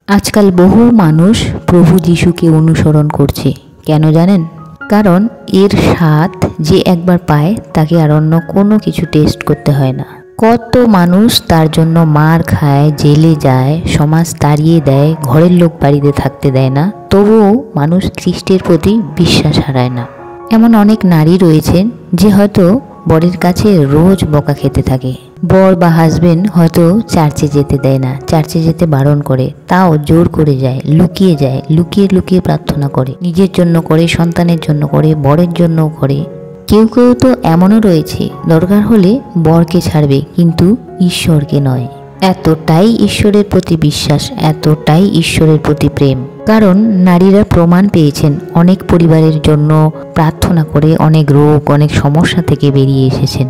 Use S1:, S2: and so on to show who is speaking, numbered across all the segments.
S1: আজকাল বহু মানুষ প্রভু যিশুকে অনুসরণ করছে। কেন জানেন? কারণ এর স্বাদ যে একবার পায় তাকে আর অন্য কোনো কিছু টেস্ট করতে হয় না। কত মানুষ তার জন্য মার খায়, জেলে যায়, সমাজ তাড়িয়ে দেয়, ঘরের লোক বাড়িতে থাকতে দেয় না, তবুও মানুষ খ্রিস্টের প্রতি বিশ্বাস হারায় না। এমন অনেক নারী রয়েছেন যে হয়তো বরের কাছে রোজ বকা খেতে থাকে। বর বা হাজবেন্ড হয়তো চার্চে যেতে দেয় না, চার্চে যেতে বারণ করে, তাও জোর করে যায়, লুকিয়ে লুকিয়ে প্রার্থনা করে, নিজের জন্য করে, সন্তানের জন্য করে, বরের জন্য করে। কেউ কেউ তো এমনও রয়েছে দরকার হলে বরকে ছাড়বে কিন্তু ঈশ্বরকে নয়। এতটাই ঈশ্বরের প্রতি বিশ্বাস, এতটাই ঈশ্বরের প্রতি প্রেম। কারণ নারীরা প্রমাণ পেয়েছেন অনেক পরিবারের জন্য প্রার্থনা করে অনেক রোগ, অনেক সমস্যা থেকে বেরিয়ে এসেছেন,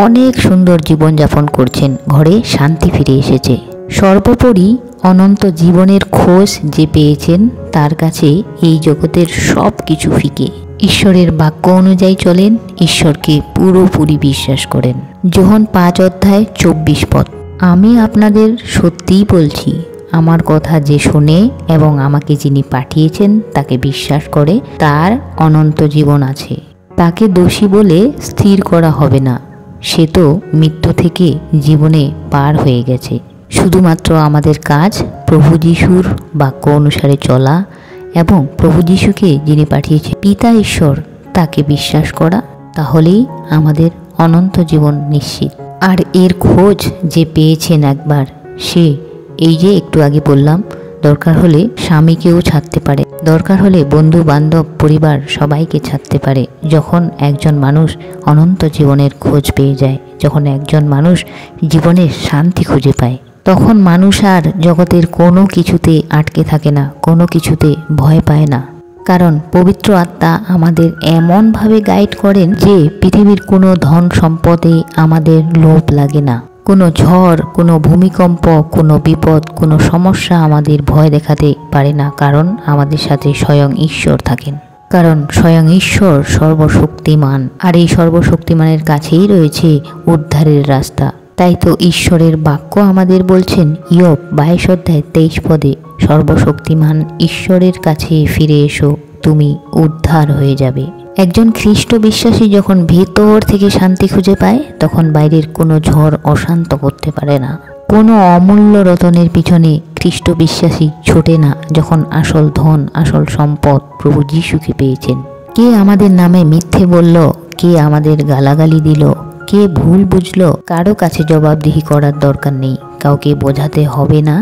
S1: অনেক সুন্দর জীবনযাপন করছেন, ঘরে শান্তি ফিরে এসেছে। সর্বোপরি অনন্ত জীবনের খোঁজ যে পেয়েছেন তার কাছে এই জগতের সব কিছু ফিকে। ঈশ্বরের বাক্য অনুযায়ী চলেন, ঈশ্বরকে পুরোপুরি বিশ্বাস করেন। যোহন 5:24 পদ। আমি আপনাদের সত্যিই বলছি, আমার কথা যে শোনে এবং আমাকে যিনি পাঠিয়েছেন তাকে বিশ্বাস করে তার অনন্ত জীবন আছে। তাকে দোষী বলে স্থির করা হবে না, সে তো মৃত্যু থেকে জীবনে পার হয়ে গেছে। শুধুমাত্র আমাদের কাজ প্রভু যিশুর বাক্য অনুসারে চলা এবং প্রভু যিশুকে যিনি পাঠিয়েছে পিতা ঈশ্বর তাকে বিশ্বাস করা, তাহলেই আমাদের অনন্ত জীবন নিশ্চিত। আর এর খোঁজ যে পেয়েছেন একবার, সে এই যে একটু আগে বললাম, দরকার হলে স্বামীকেও ছাড়তে পারে, দরকার হলে বন্ধু বান্ধব পরিবার সবাইকে ছাড়তে পারে। যখন একজন মানুষ অনন্ত জীবনের খোঁজ পেয়ে যায়, যখন একজন মানুষ জীবনের শান্তি খুঁজে পায়, তখন মানুষ আর জগতের কোনো কিছুতে আটকে থাকে না, কোনো কিছুতে ভয় পায় না। কারণ পবিত্র আত্মা আমাদের এমনভাবে গাইড করেন যে পৃথিবীর কোনো ধন সম্পদে আমাদের লোভ লাগে না। কোনো ঝড়, কোনো ভূমিকম্প, কোনো বিপদ, কোনো সমস্যা আমাদের ভয় দেখাতে পারে না, কারণ আমাদের সাথে স্বয়ং ঈশ্বর থাকেন। কারণ স্বয়ং ঈশ্বর সর্বশক্তিমান, আর এই সর্বশক্তিমানের কাছেই রয়েছে উদ্ধারের রাস্তা। তাই তো ঈশ্বরের বাক্য আমাদের বলছেন ইয়োব 22:23 পদে, সর্বশক্তিমান ঈশ্বরের কাছে ফিরে এসো, তুমি উদ্ধার হয়ে যাবে। একজন খ্রিস্ট বিশ্বাসী যখন ভেতর থেকে শান্তি খুঁজে পায়, তখন বাইরের কোনো ঝড় অশান্ত করতে পারে না। কোনো অমূল্য রতনের পিছনে খ্রিস্ট বিশ্বাসী ছোটে না যখন আসল ধন, আসল সম্পদ প্রভু যিশুকে পেয়েছেন। কে আমাদের নামে মিথ্যে বলল, কে আমাদের গালাগালি দিল, কে ভুল বুঝলো, কারো কাছে জবাবদিহি করার দরকার নেই। কাউকে বোঝাতে হবে না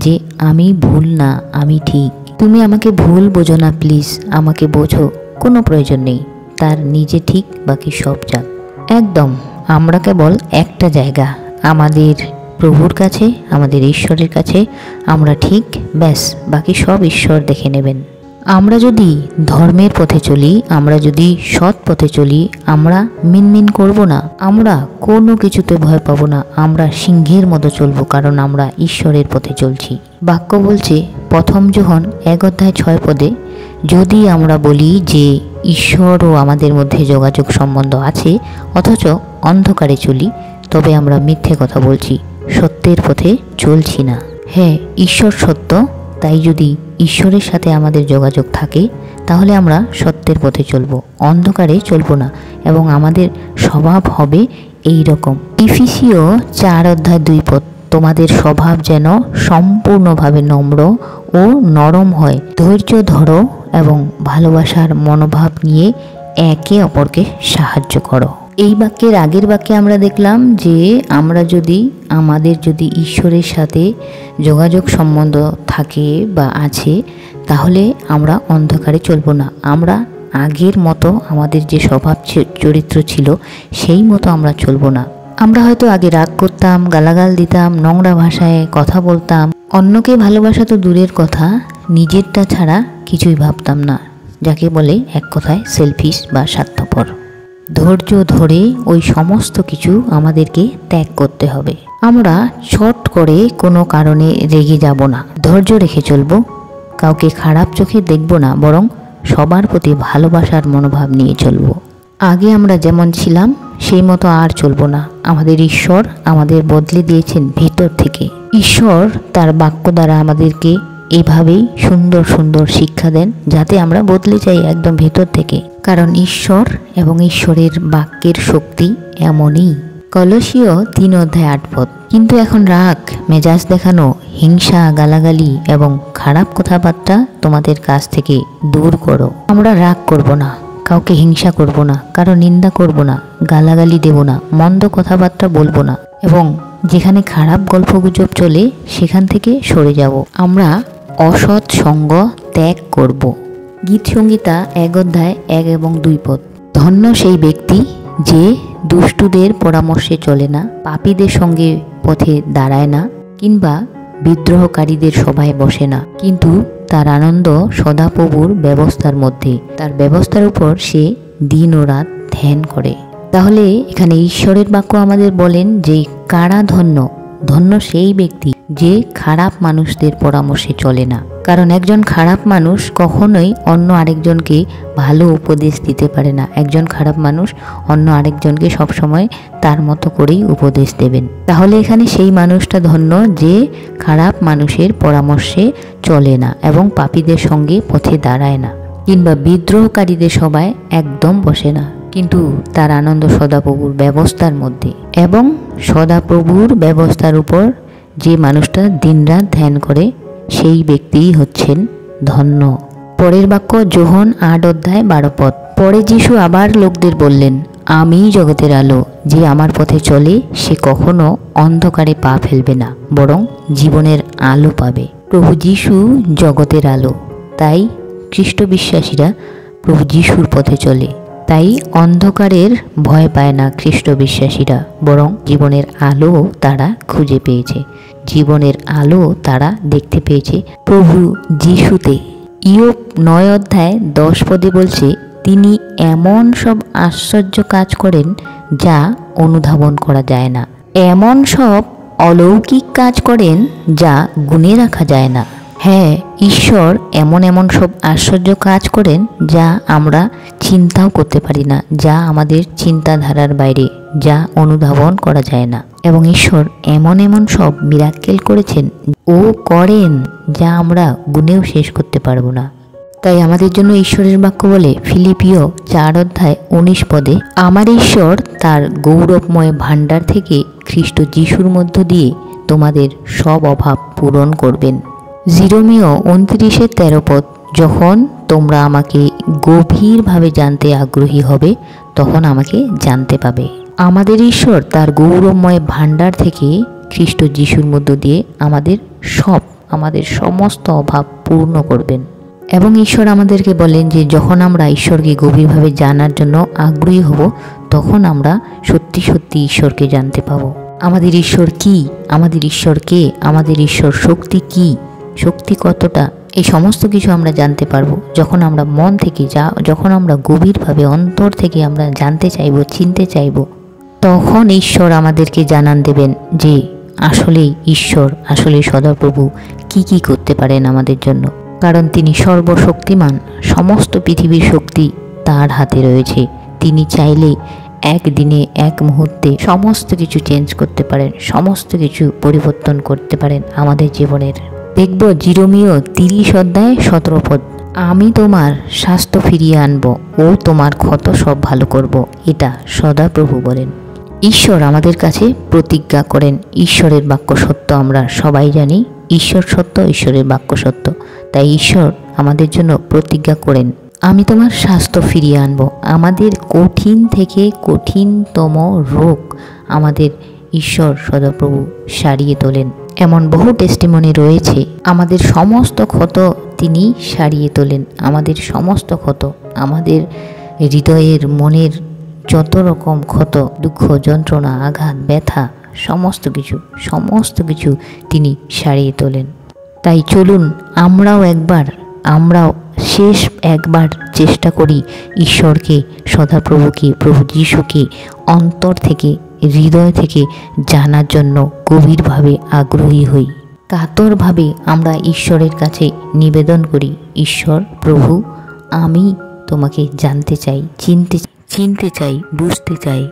S1: যে আমি ভুল না, আমি ঠিক। তুমি আমাকে ভুল বোঝো না প্লিজ, আমাকে বোঝো, কোনো প্রয়োজন নেই। তার নিজে ঠিক, বাকি সব যাক। একদম আমরা কেবল একটা জায়গা, আমাদের প্রভুর কাছে, আমাদের ঈশ্বরের কাছে আমরা ঠিক, ব্যাস, বাকি সব ঈশ্বর দেখে নেবেন। আমরা যদি ধর্মের পথে চলি, আমরা যদি সৎ পথে চলি, আমরা মিনমিন করব না, আমরা কোনো কিছুতে ভয় পাবো না, আমরা সিংহের মতো চলবো, কারণ আমরা ঈশ্বরের পথে চলছি। বাক্য বলছে প্রথম যোহন 1:6 পদে, যদি আমরা বলি যে ঈশ্বর ও আমাদের মধ্যে যোগাযোগ সম্বন্ধ আছে অথচ অন্ধকারে চলি, তবে আমরা মিথ্যে কথা বলছি, সত্যের পথে চলছি না। হ্যাঁ, ঈশ্বর সত্য, তাই যদি ঈশ্বরের সাথে আমাদের যোগাযোগ থাকে তাহলে আমরা সত্যের পথে চলবো, অন্ধকারে চলবো না, এবং আমাদের স্বভাব হবে এই রকম। ইফিসীয় 4:2 পদ, তোমাদের স্বভাব যেন সম্পূর্ণভাবে নম্র ও নরম হয়, ধৈর্য ধরো এবং ভালোবাসার মনোভাব নিয়ে একে অপরকে সাহায্য করো। এই বাক্যের আগের বাক্যে আমরা দেখলাম যে আমাদের যদি ঈশ্বরের সাথে যোগাযোগ সম্বন্ধ থাকে বা আছে, তাহলে আমরা অন্ধকারে চলবো না, আমরা আগের মতো আমাদের যে স্বভাব চরিত্র ছিল সেই মতো আমরা চলবো না। আমরা হয়তো আগে রাগ করতাম, গালাগাল দিতাম, নোংরা ভাষায় কথা বলতাম, অন্যকে ভালোবাসা তো দূরের কথা, নিজেরটা ছাড়া কিছুই ভাবতাম না, যাকে বলে এক কথায় সেলফিশ বা স্বার্থপর। ধৈর্য ধরে ওই সমস্ত কিছু আমাদেরকে ত্যাগ করতে হবে। আমরা চট করে কোনো কারণে রেগে যাব না, ধৈর্য রেখে চলবো, কাউকে খারাপ চোখে দেখব না, বরং সবার প্রতি ভালোবাসার মনোভাব নিয়ে চলবো। আগে আমরা যেমন ছিলাম সেই মতো আর চলবো না। আমাদের ঈশ্বর আমাদের বদলে দিয়েছেন ভিতর থেকে। ঈশ্বর তার বাক্য দ্বারা আমাদেরকে এইভাবেই সুন্দর সুন্দর শিক্ষা দেন, যাতে আমরা বদলে যাই একদম ভেতর থেকে। কারণ ঈশ্বর এবং ঈশ্বরের বাক্যের শক্তি এমনই। কলসীয় 3:8। কিন্তু এখন রাগ, মেজাজ দেখানো, হিংসা, গালাগালি এবং খারাপ কথাবার্তা তোমাদের কাছ থেকে দূর করো। আমরা রাগ করব না, কাউকে হিংসা করব না, কারো নিন্দা করব না, গালাগালি দেব না, মন্দ কথাবার্তা বলবো না, এবং যেখানে খারাপ গল্পগুজব চলে সেখান থেকে সরে যাব। আমরা অসৎ সঙ্গ ত্যাগ করব। গীত সংহিতা 1:1-2। ধন্য সেই ব্যক্তি যে দুষ্টুদের পরামর্শে চলে না, পাপীদের সঙ্গে পথে দাঁড়ায় না, কিংবা বিদ্রোহকারীদের সভায় বসে না, কিন্তু তার আনন্দ সদাপ্রভুর ব্যবস্থার মধ্যে, তার ব্যবস্থার উপর সে দিন ও রাত ধ্যান করে। তাহলে এখানে ঈশ্বরের বাক্য আমাদের বলেন যে কারা ধন্য? ধন্য সেই ব্যক্তি যে খারাপ মানুষদের পরামর্শে চলে না। কারণ একজন খারাপ মানুষ কখনোই অন্য আরেকজনকে ভালো উপদেশ দিতে পারে না। একজন খারাপ মানুষ অন্য আরেকজনকে সবসময় তার মতো করেই উপদেশ দেবেন। তাহলে এখানে সেই মানুষটা ধন্য যে খারাপ মানুষের পরামর্শে চলে না এবং পাপীদের সঙ্গে পথে দাঁড়ায় না, কিংবা বিদ্রোহকারীদের সভায় একদম বসে না, কিন্তু তার আনন্দ সদাপ্রভুর ব্যবস্থার মধ্যে। এবং সদাপ্রভুর ব্যবস্থার উপর যে মানুষটা দিনরাত ধ্যান করে সেই ব্যক্তিই হচ্ছেন ধন্য। পরের বাক্য যোহন 8:12। পরে যিশু আবার লোকদের বললেন, আমি জগতের আলো, যে আমার পথে চলে সে কখনো অন্ধকারে পা ফেলবে না, বরং জীবনের আলো পাবে। প্রভু যিশু জগতের আলো, তাই খ্রিস্ট বিশ্বাসীরা প্রভু যিশুর পথে চলে, তাই অন্ধকারের ভয় পায় না খ্রিস্ট বিশ্বাসীরা, বরং জীবনের আলো তারা খুঁজে পেয়েছে, জীবনের আলো তারা দেখতে পেয়েছে প্রভু যিশুতে। ইয়োব 9:10 বলছে, তিনি এমন সব আশ্চর্য কাজ করেন যা অনুধাবন করা যায় না, এমন সব অলৌকিক কাজ করেন যা গুণে রাখা যায় না। হ্যাঁ, ঈশ্বর এমন এমন সব আশ্চর্য কাজ করেন যা আমরা চিন্তাও করতে পারি না, যা আমাদের চিন্তাধারার বাইরে, যা অনুধাবন করা যায় না। এবং ঈশ্বর এমন এমন সব মিরাক্কেল করেছেন ও করেন যা আমরা গুণেও শেষ করতে পারবো না। তাই আমাদের জন্য ঈশ্বরের বাক্য বলে ফিলিপিও 4:19, আমার ঈশ্বর তার গৌরবময় ভাণ্ডার থেকে খ্রিস্ট যিশুর মধ্য দিয়ে তোমাদের সব অভাব পূরণ করবেন। জিরোমিও 29:13, যখন তোমরা আমাকে গভীরভাবে জানতে আগ্রহী হবে তখন আমাকে জানতে পাবে। আমাদের ঈশ্বর তার গৌরবময় ভাণ্ডার থেকে খ্রিস্ট যিশুর মধ্য দিয়ে আমাদের সমস্ত অভাব পূর্ণ করবেন। এবং ঈশ্বর আমাদেরকে বলেন যে যখন আমরা ঈশ্বরকে গভীরভাবে জানার জন্য আগ্রহী হব তখন আমরা সত্যি সত্যি ঈশ্বরকে জানতে পাবো। আমাদের ঈশ্বর কি, আমাদের ঈশ্বর কে, আমাদের ঈশ্বর শক্তি কি, শক্তি কতটা, এই সমস্ত কিছু আমরা জানতে পারবো যখন আমরা মন থেকে যখন আমরা গভীরভাবে অন্তর থেকে আমরা জানতে চাইবো, চিনতে চাইবো, তখন ঈশ্বর আমাদেরকে জানান দেবেন যে আসলেই ঈশ্বর, আসলে সদাপ্রভু কি করতে পারেন আমাদের জন্য। কারণ তিনি সর্বশক্তিমান, সমস্ত পৃথিবীর শক্তি তার হাতে রয়েছে। তিনি চাইলে একদিনে এক মুহূর্তে সমস্ত কিছু চেঞ্জ করতে পারেন, সমস্ত কিছু পরিবর্তন করতে পারেন আমাদের জীবনের। দেখব জিরোমিও 30:17, আমি তোমার স্বাস্থ্য ফিরিয়ে আনবো ও তোমার ক্ষত সব ভালো করব, এটা সদাপ্রভু বলেন। ঈশ্বর আমাদের কাছে প্রতিজ্ঞা করেন। ঈশ্বরের বাক্য সত্য, আমরা সবাই জানি ঈশ্বর সত্য, ঈশ্বরের বাক্য সত্য। তাই ঈশ্বর আমাদের জন্য প্রতিজ্ঞা করেন, আমি তোমার স্বাস্থ্য ফিরিয়ে আনবো। আমাদের কঠিন থেকে কঠিনতম রোগ আমাদের ঈশ্বর সদাপ্রভু সারিয়ে তোলেন। এমন বহু টেস্টিমনি রয়েছে, আমাদের সমস্ত ক্ষত তিনি সারিয়ে তোলেন। আমাদের সমস্ত ক্ষত, আমাদের হৃদয়ের মনের যত রকম ক্ষত, দুঃখ, যন্ত্রণা, আঘাত, ব্যথা, সমস্ত কিছু তিনি সারিয়ে তোলেন। তাই চলুন আমরাও শেষ একবার চেষ্টা করি ঈশ্বরকে, সদাপ্রভুকে, প্রভু যিশুকে অন্তর থেকে, হৃদয় থেকে জানার জন্য গভীরভাবে আগ্রহী হই। কাতরভাবে আমরা ঈশ্বরের কাছে নিবেদন করি, ঈশ্বর প্রভু, আমি তোমাকে জানতে চাই, চিনতে চাই, বুঝতে চাই।